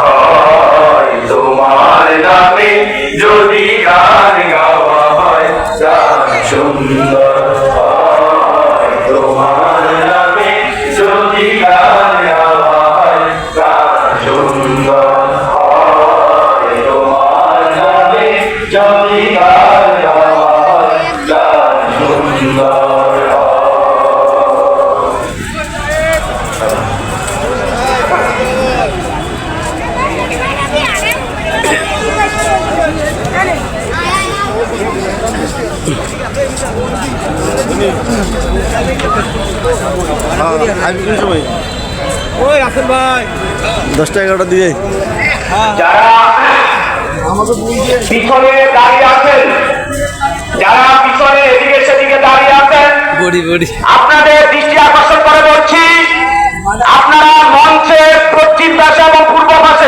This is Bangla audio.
হয়, তোমার নামে যদি গান গাওয়া হয়, গান সুন্দর হয়, তোমার নামে যদি গান গাওয়া হয়, গান সুন্দর হয়, তোমার নামে যদি গান গাওয়া হয়, গান সুন্দর হয়। ওই রাসেল ভাই 10টা 11টা দিয়ে যারা পিছনে দাঁড়িয়ে আছেন, যারা পিছনে এদিকে সেদিকে দাঁড়িয়ে আছেন, আপনাদের দৃষ্টি আকর্ষণ করে বলছি, আপনারা মঞ্চের পশ্চিম পাশে এবং পূর্ব পাশে